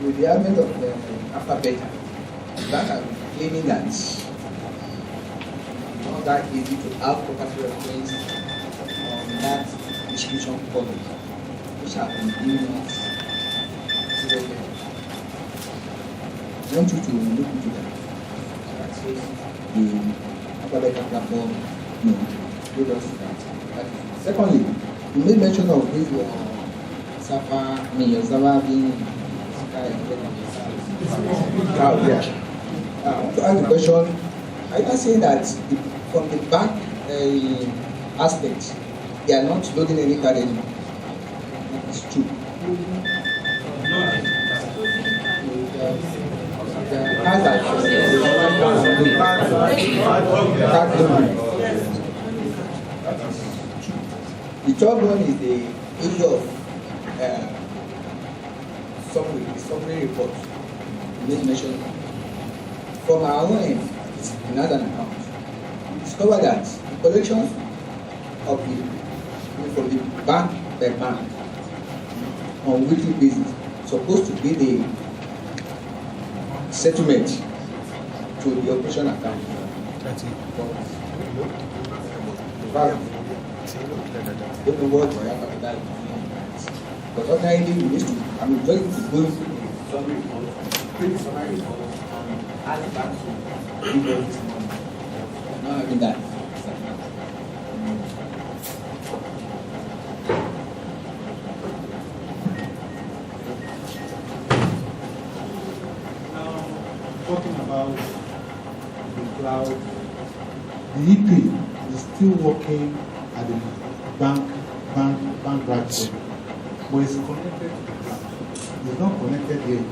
with the advent of Alpha Beta, banks are claiming that it's not that easy to have property reference on that distribution policy, which have been giving us zero gain. I want you to look into that. The Alpha Beta platform, no, give us that. Secondly, you made mention of this your Zava being yeah. I want to ask the question, are you saying that from the bank aspect, they are not loading any card anymore? It's true. The cards are the third one is the issue of summary report. You made mention from our own end, it's another account. We discovered that the collections of from the bank by bank on weekly basis supposed to be the settlement to the operation account. That's it. Don't know what we have at that. But ordinarily, we need to, I'm going to go through the summary report, print the summary report, and add it back to give us this money. Not having that. Now, talking about the cloud, the EP is still working at the bank branch, but it's connected to the cloud. It's not connected here again.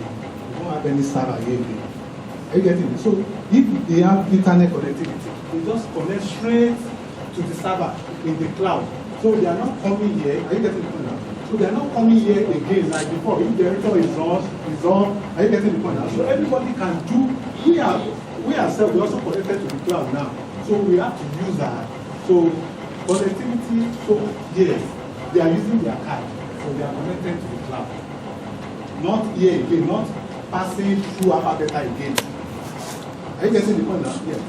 We don't have any server here again. Are you getting it? So if they have internet connectivity, they just connect straight to the server in the cloud. So they are not coming here. Are you getting the point now? So they are not coming here again like before. If the editor is on, are you getting the point now? So everybody can do. We ourselves, we also connected to the cloud now. So we have to use that. So connectivity, so yes, they are using their card, so they are connected to the cloud. Not here again, not passing through Alpha Beta again. Are you getting the point now? Yes.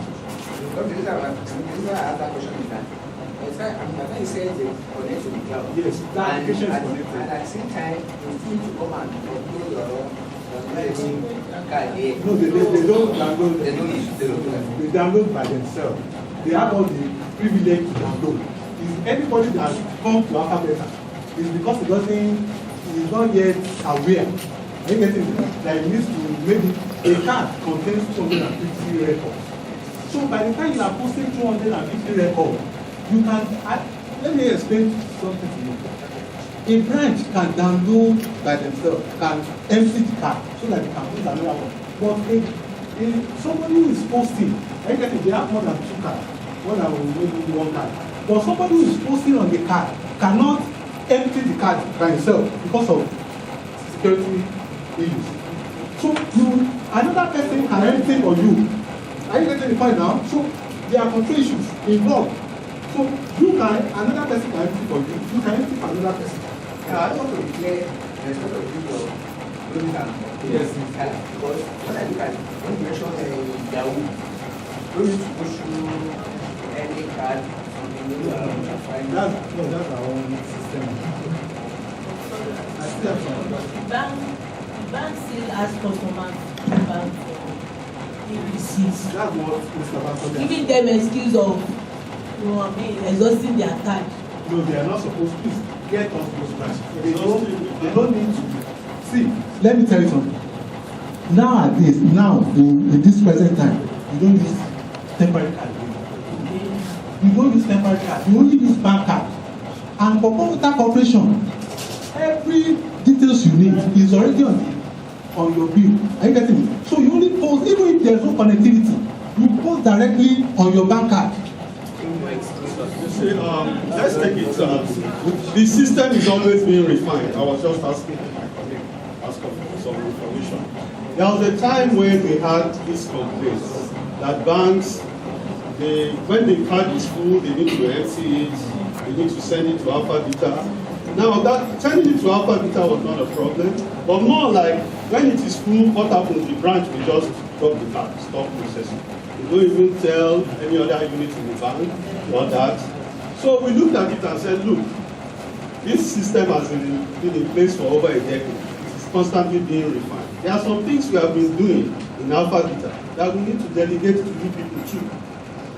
Okay, this is our question is that. I thought you said they connect to the cloud. Yes, that application is connected. And at the same time, you still need to come and upload your card here. No, they don't download. They don't do that. They download by themselves. They have all the privilege to download. Is anybody that has come to Alpha Beta is because he is not yet aware. Are you getting it? That he needs to maybe a card contains 250 records. So by the time you are posting 250 records, you can let me explain something to you. A branch can download by themselves, can empty the card so that they can put another one. But somebody who is posting, are you getting it? They have more than 2 cards. More than maybe 1 card. But somebody who is posting on the card cannot empty the card by himself because of security issues. So another person can empty for you. Are you getting the point now? So there are control issues involved. So another person can empty for you. You can empty for another person. Now, I want to declare there's not a video of loading and yes, because when I look at when you mention Yahoo, don't need to push through any card. That's our own system. Bank still has customers to bank for EBCs. That's what Mr. Bank giving them excuse of exhausting their time. No, they are not supposed to get off those branches. They don't need to. See, let me tell you something. Nowadays, in this present time, you don't use temporary card. You don't use temporary card. You only use bank card. And for computer corporation, every details you need is already on your bill. Are you getting me? So you only post, even if there's no connectivity, you post directly on your bank card. Let's take it. The system is always being refined. I was just asking for some information. There was a time when we had this complaint that banks, when the card is full, they need to empty it, they need to send it to Alpha Beta. Now, that sending it to Alpha Beta was not a problem. But more like, when it is full, what happens? The branch will just drop the card, stop processing. You don't even tell any other unit in the bank or that. So we looked at it and said, look, this system has been in place for over a decade. It is constantly being refined. There are some things we have been doing in Alpha Beta that we need to delegate to you people too.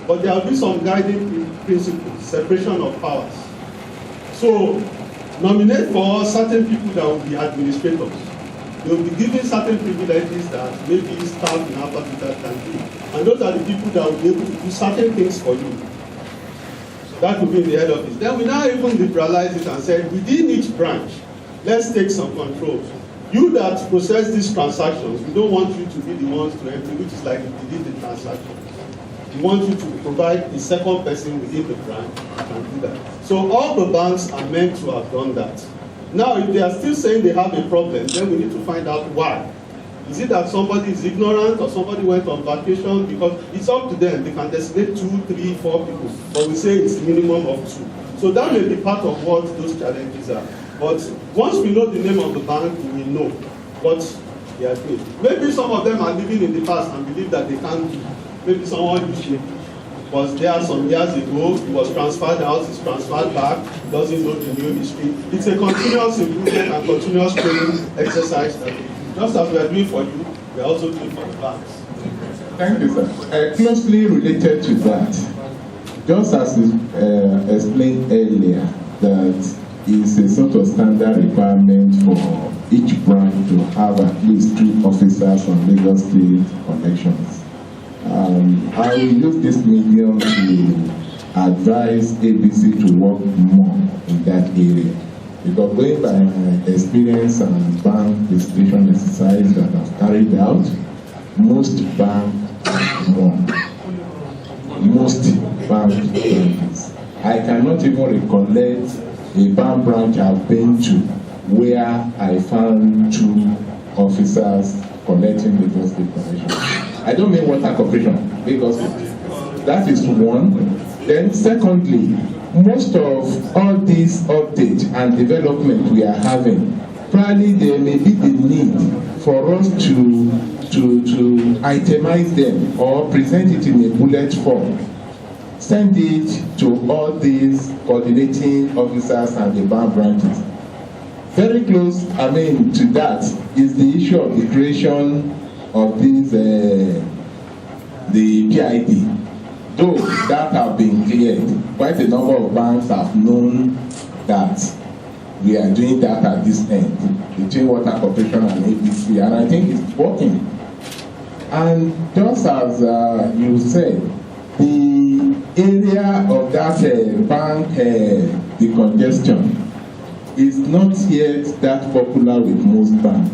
But there will be some guiding principles, separation of powers. So, nominate for certain people that will be administrators. They will be given certain privileges that maybe staff in Alpha Beta can do. And those are the people that will be able to do certain things for you. So that will be in the head office. Then we now even liberalize it and say, within each branch, let's take some control. You that process these transactions, we don't want you to be the ones to empty, which is like you did the transaction. We want you to provide a second person within the branch that can do that. So all the banks are meant to have done that. Now, if they are still saying they have a problem, then we need to find out why. Is it that somebody is ignorant or somebody went on vacation? Because it's up to them. They can designate 2, 3, 4 people, but we say it's a minimum of 2. So that may be part of what those challenges are. But once we know the name of the bank, we will know what they are doing. Maybe some of them are living in the past and believe that they can't do. Maybe someone was there some years ago, he was transferred out, he's transferred back, doesn't know the new history. It's a continuous improvement and continuous training exercise that just as we are doing for you, we are also doing for the banks. Thank you, sir. Closely related to that, just as explained earlier, that is a sort of standard requirement for each branch to have at least 2 officers on Lagos State connections. I will use this medium to advise ABC to work more in that area. Because going by my experience and bank registration exercise that I've carried out, most banks more. Most bank branches. I cannot even recollect a bank branch I've been to where I found 2 officers collecting the Lagos State connection. I don't mean water corporation, because that is one. Then secondly, most of all these updates and development we are having, probably there may be the need for us to itemize them or present it in a bullet form. Send it to all these coordinating officers and the bank branches. Very close, to that is the issue of the creation of these, the PID. Though that have been cleared, quite a number of banks have known that we are doing that at this end between Water Corporation and ABC, and I think it's working. And just as you said, the area of that bank, the congestion, is not yet that popular with most banks.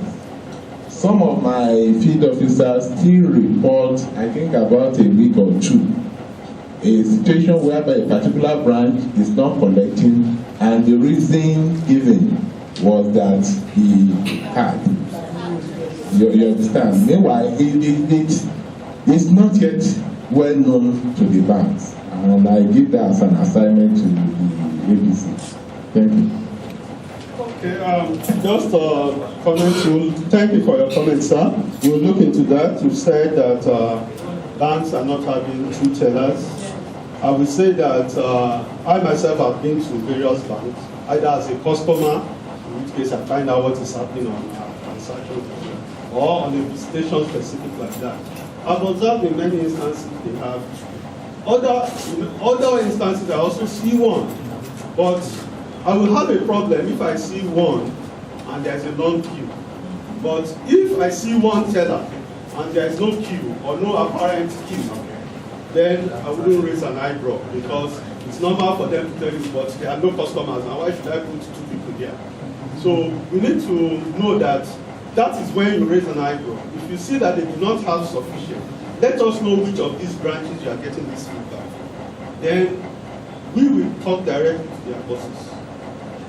Some of my field officers still report, I think about a week or 2, a situation whereby a particular branch is not collecting, and the reason given was that he had. You understand? Meanwhile, it's not yet well known to the banks, and I give that as an assignment to the ABC. Thank you. Okay, just a comment. Thank you for your comment, sir. We'll look into that. You said that banks are not having 2 tellers. I will say that I myself have been to various banks, either as a customer, in which case I find out what is happening on our transaction, or on a visitation specific like that. I've observed in many instances they have. Other instances I also see one, but I will have a problem if I see one and there's a long queue. But if I see one teller and there is no queue or no apparent queue, then I wouldn't raise an eyebrow, because it's normal for them to tell you, but there are no customers, and why should I put 2 people here? So we need to know that that is when you raise an eyebrow. If you see that they do not have sufficient, let us know which of these branches you are getting this feedback. Then we will talk directly to their bosses.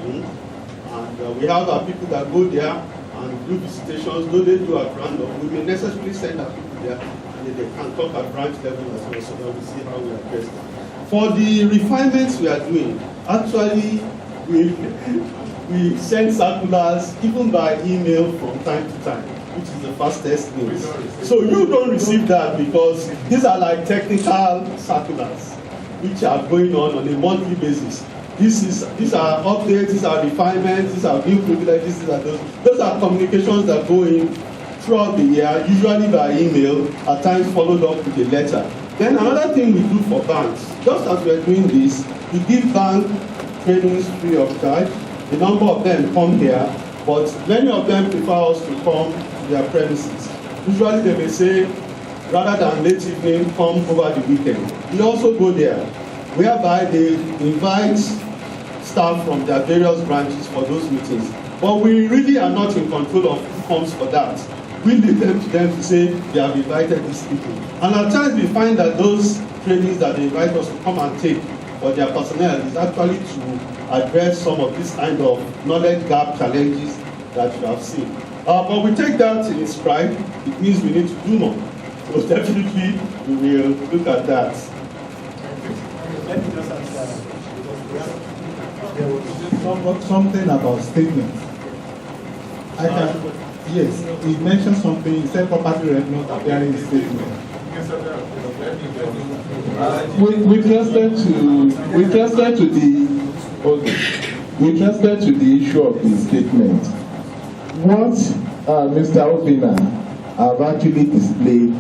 And we have our people that go there and do visitations, though they do at random. We may necessarily send our people there, and they can talk at branch level as well, so that we see how we address them. For the refinements we are doing, actually, We send circulars even by email from time to time, which is the fastest means. So you don't receive that because these are like technical circulars, which are going on a monthly basis. These are updates, these are refinements, these are new privileges, these are those. Those are communications that go in throughout the year, usually by email, at times followed up with a letter. Then another thing we do for banks, just as we are doing this, we give bank trainings free of charge. A number of them come here, but many of them prefer us to come to their premises. Usually they may say, rather than late evening, come over the weekend. We also go there, whereby they invite staff from their various branches for those meetings. But we really are not in control of who comes for that. We leave them to say they have invited these people. And at times we find that those trainings that they invite us to come and take for their personnel is actually to address some of these kind of knowledge gap challenges that you have seen. But we take that in stride. It means we need to do more. So definitely we will look at that. Let me just ask, there was something about statements. Yes, he mentioned something, he said property rent not appearing in statement. With respect to the issue of the statement, what Mr. Obina have actually displayed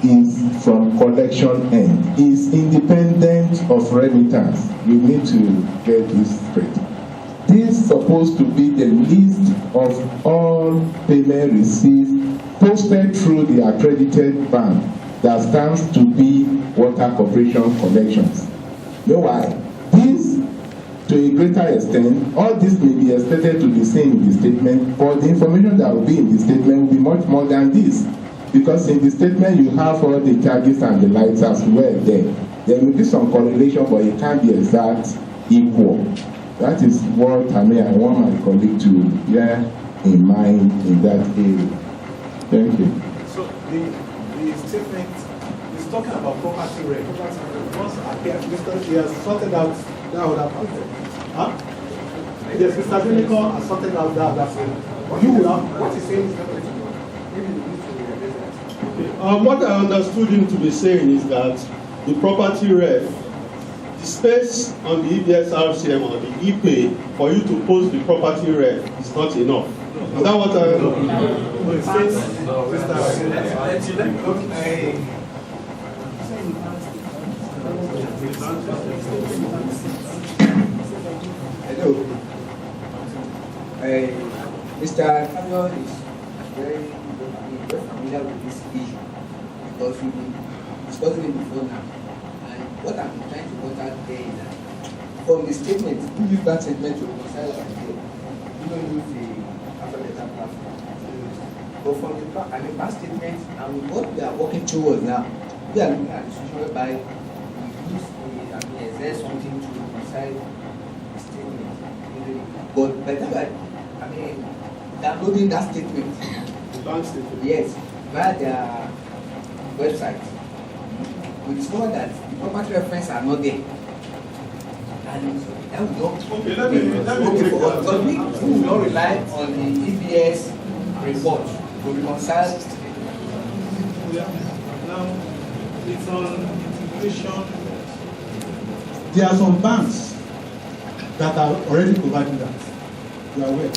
is from collection end, is independent of remittance. We need to get this straight. This is supposed to be the list of all payment received posted through the accredited bank that stands to be Water Corporation Collections. You know why? This, to a greater extent, all this may be expected to be seen in the statement, but the information that will be in the statement will be much more than this. Because in the statement you have all the charges and the lights as well there. There will be some correlation, but it can't be exact equal. That is what I want my colleague to bear in mind in that area. Thank you. So the statement is talking about property rent. Once Mr. He has sorted out that other part. Huh? Yes, Mr. Binico has sorted out that other part. You will have what he's saying is that What I understood him to be saying is that the property ref, the space on the EBS RCM or the ePay for you to post the property ref is not enough. Is that what I Hello. Mr. Samuel is very familiar with this issue because we've been discussing it before now. And what I'm trying to point out there is that from the statement, you use that statement to reconcile our idea. You don't use the alphabetical platform. But from the past statement and with what we are working towards now, we are looking at the situation whereby we use exert something to reconcile the statement. But by the time downloading that statement, the bank statement? Yes, via their website, we discovered that the property reference are not there. And that will not Okay, let me take for that. us. Because we will not rely on the EBS report to reconcile. now it's on integration. There are some banks that are already providing that. You are aware.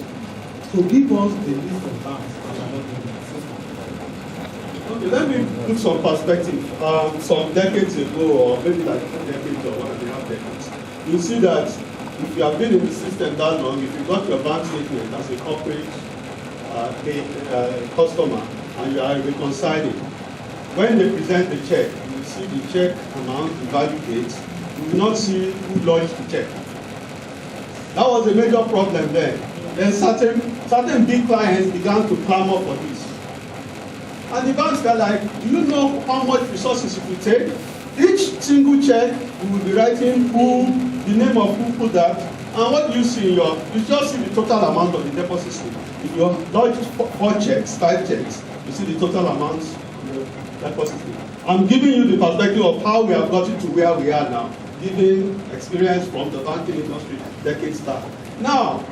So give us the list of banks that are not doing that. Okay, let me put some perspective. Some decades ago, or maybe like 2 decades or 1.5 decades, you see that if you have been in the system that long, if you got your bank statement as a corporate customer and you are reconciling, when they present the check, you will see the check amount, the value date, you will not see who lodged the check. That was a major problem then. Then certain big clients began to clamor for this. And the banks were like, do you know how much resources it will take? Each single check, we will be writing who, the name of who put that, and what do you see in your, you just see the total amount of the deposit slip. If you lodge 4 checks, 5 checks, you see the total amount of the deposit slip. I'm giving you the perspective of how we have gotten to where we are now, given experience from the banking industry decades back. Now,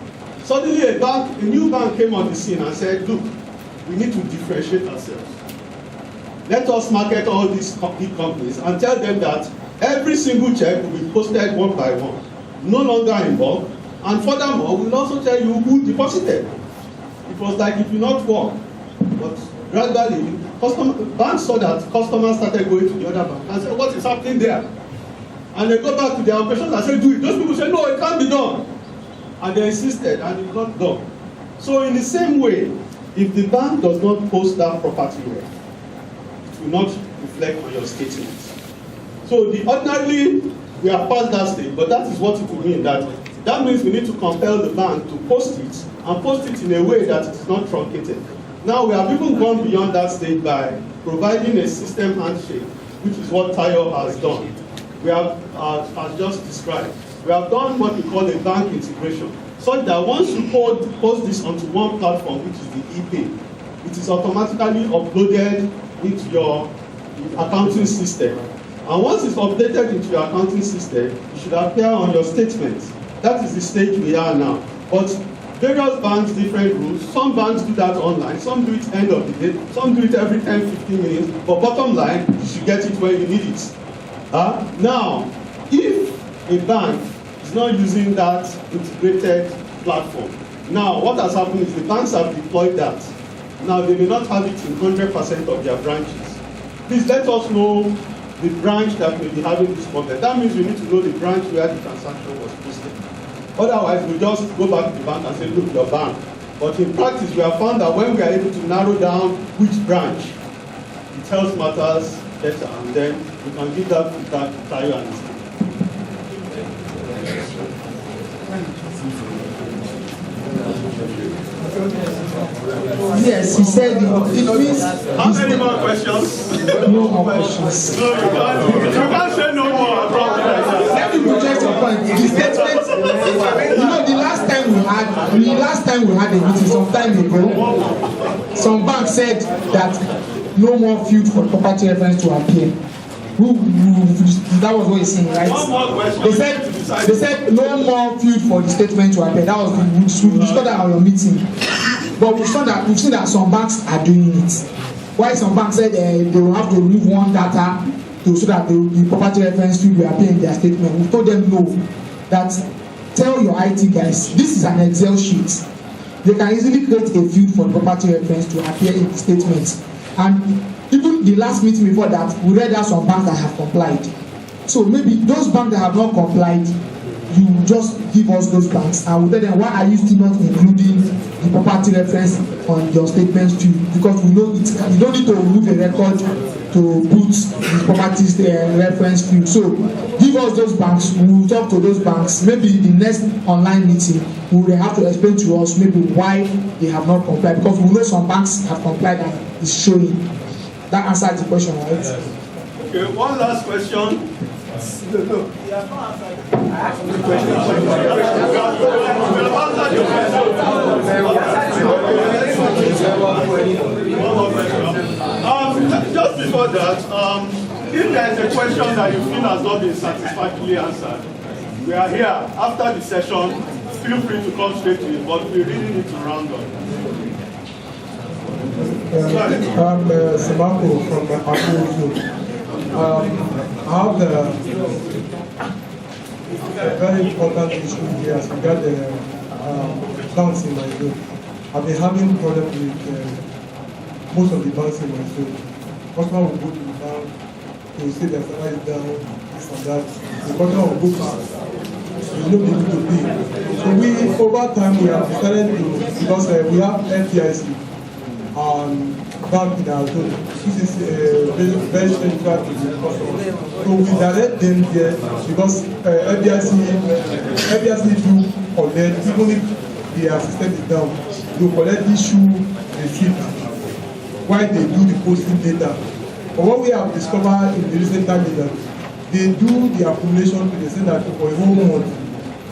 Suddenly a new bank came on the scene and said, look, we need to differentiate ourselves. Let us market all these big companies and tell them that every single check will be posted one by one, no longer in bulk, and furthermore, we'll also tell you who deposited. It was like it will not work, but gradually, banks saw that customers started going to the other bank and said, what is happening there? And they go back to their operations and say, do it. Those people say, no, it can't be done. And they insisted, and it got done. So in the same way, if the bank does not post that property well, it will not reflect on your statements. So ordinarily, we have passed that stage, but that is what it will mean. That means we need to compel the bank to post it, and post it in a way that it is not truncated. Now we have even gone beyond that stage by providing a system handshake, which is what Tayo has done. We have, as just described, we have done what we call a bank integration, such that once you post this onto one platform, which is the ePay, it is automatically uploaded into your accounting system. And once it's updated into your accounting system, it should appear on your statements. That is the stage we are now. But various banks, different rules. Some banks do that online, some do it end of the day, some do it every 10-15 minutes. But bottom line, you should get it when you need it. Now, if a bank is not using that integrated platform, now what has happened is the banks have deployed that. Now they may not have it in 100% of their branches. Please let us know the branch that may be having this problem. That means we need to know the branch where the transaction was posted. Otherwise, we just go back to the bank and say, look, your bank. But in practice, we have found that when we are able to narrow down which branch, it helps matters better, and then we can give that feedback to Tayo and his team. Yes, he said it means. How many more questions? No more questions. No, you can't say no more. Let me project your point. The statement, the last time we had a meeting some time ago, some bank said that no more field for property reference to appear. That was what he's saying, right? One more question. They said no more field for the statement to appear. That was we discussed that on your meeting. But we've seen that some banks are doing it. Why some banks said they will have to remove one data so that the property reference field will appear in their statement. We told them no. That tell your IT guys, this is an Excel sheet. They can easily create a field for the property reference to appear in the statement. And even the last meeting before that, we read out some banks that have complied. So maybe those banks that have not complied, you just give us those banks and we'll tell them, why are you still not including the property reference on your statements field? Because we know you don't need to remove a record to put the properties reference field. So give us those banks, we'll talk to those banks. Maybe the next online meeting, we will have to explain to us maybe why they have not complied, because we know some banks have complied and it's showing. That answers the question, right? Okay, one last question. No. Just before that, if there is a question that you feel has not been satisfactorily answered, we are here after the session. Feel free to come straight to it, but we really need to round up. I'm Samako from Akko. I have a very important issue here as regards the banks in my zone. I've been having problems with most of the banks in my zone. Customer will go to the bank, they will say their salary is down, this and that. The customer will go back, they will not be able to pay. So over time, we have decided to, because we have FDIC bank in our zone. This is very central to the customer. So we direct them there because FDIC do collect, even if the system is down, they collect issue receipt while they do the posting data. But what we have discovered in the recent time is that they do the accumulation to the extent that for a whole month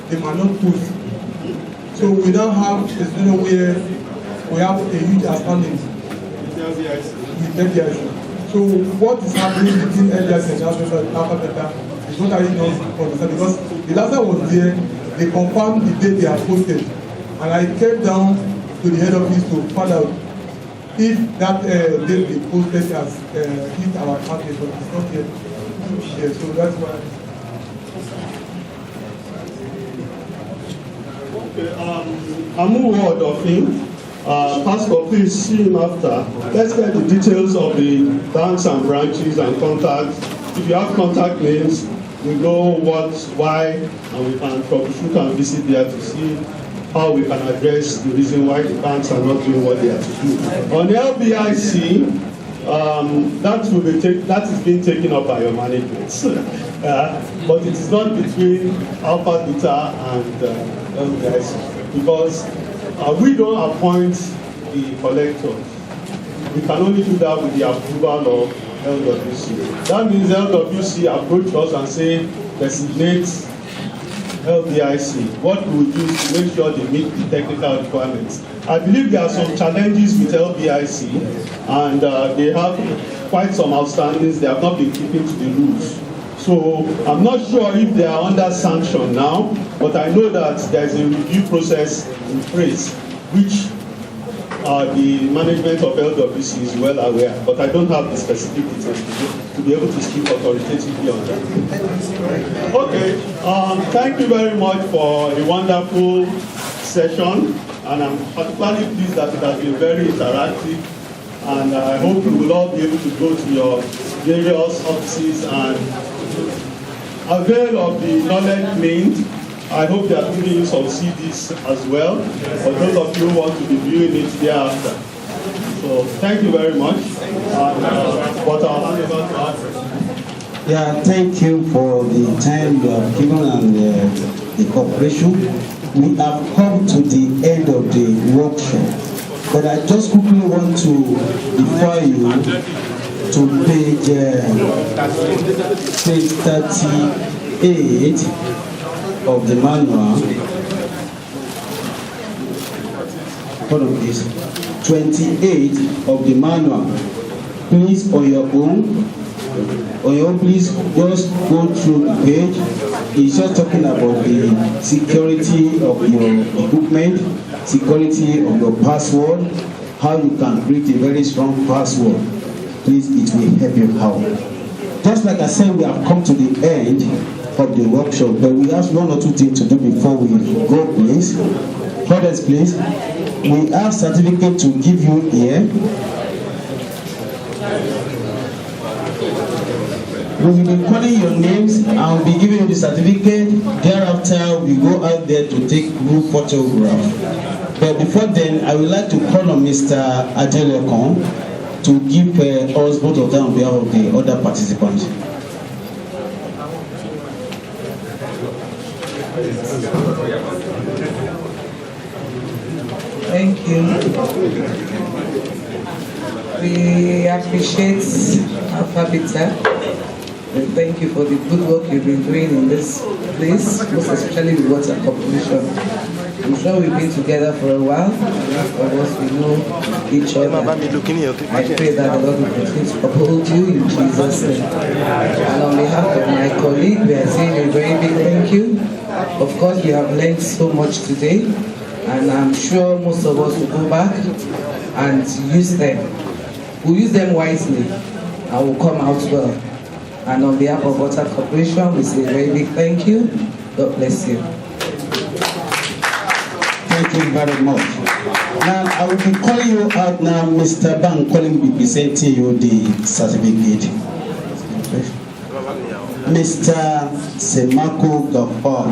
they might not post. So we now have a scenario where we have a huge outstanding with FDIC. So what is happening between FDIC and Alphabeta is not really not understand, because the last time was there, they confirmed the date they are posted. And I came down to the head office to find out if that date they posted has hit our target, but it's not yet. Yeah, so that's why. Okay, I'm word of him. Pastor, please see him after. Let's get the details of the banks and branches and contacts. If you have contact names, we know what, why, and we can troubleshoot and visit there to see how we can address the reason why the banks are not doing what they are to do. On LBIC, that is being taken up by your management. But it is not between Alpha Beta and LBIC, because we don't appoint the collectors. We can only do that with the approval of LWC. That means LWC approach us and say, designate LBIC. What we will do is to make sure they meet the technical requirements. I believe there are some challenges with LBIC, and they have quite some outstandings. They have not been keeping to the rules. So I'm not sure if they are under sanction now, but I know that there is a review process in place, which the management of LWC is well aware, but I don't have the specific details to be able to speak authoritatively on that. Okay, thank you very much for a wonderful session, and I'm particularly pleased that it has been very interactive, and I hope you will all be able to go to your various offices and avail of the knowledge gleaned. I hope they are giving you some CDs as well, for those of you who want to be viewing it thereafter. So thank you very much. But I'll hand over to Alfred. Yeah, thank you for the time you have given and the cooperation. We have come to the end of the workshop, but I just quickly want to refer you to page 38 of the manual. Hold on, please. 28 of the manual. Please, on your own, please just go through the page. It's just talking about the security of your equipment, security of your password, how you can create a very strong password. Please, it will help you out. Just like I said, we have come to the end of the workshop, but we have one or two things to do before we go, please. Brothers, please. We have certificate to give you here. We will be calling your names and we'll be giving you the certificate. Thereafter, we go out there to take group photograph. But before then, I would like to call on Mr. Adelekon to give us both of them on behalf of the other participants. Thank you. We appreciate Alpha Beta. And thank you for the good work you've been doing in this place, most especially with water corporation. I'm sure we've been together for a while. Most of us, we know each other. I pray that the Lord will continue to uphold you in Jesus' name. And on behalf of my colleague, we are saying a very big thank you. Of course, we have learned so much today, and I'm sure most of us will go back and use them. We'll use them wisely, and we'll come out well. And on behalf of Water Corporation, we say a very big thank you. God bless you. Thank you very much. Now, I will be calling you out now. Mr. Ban calling will be presenting you the certificate. Mr. Semako Gafar.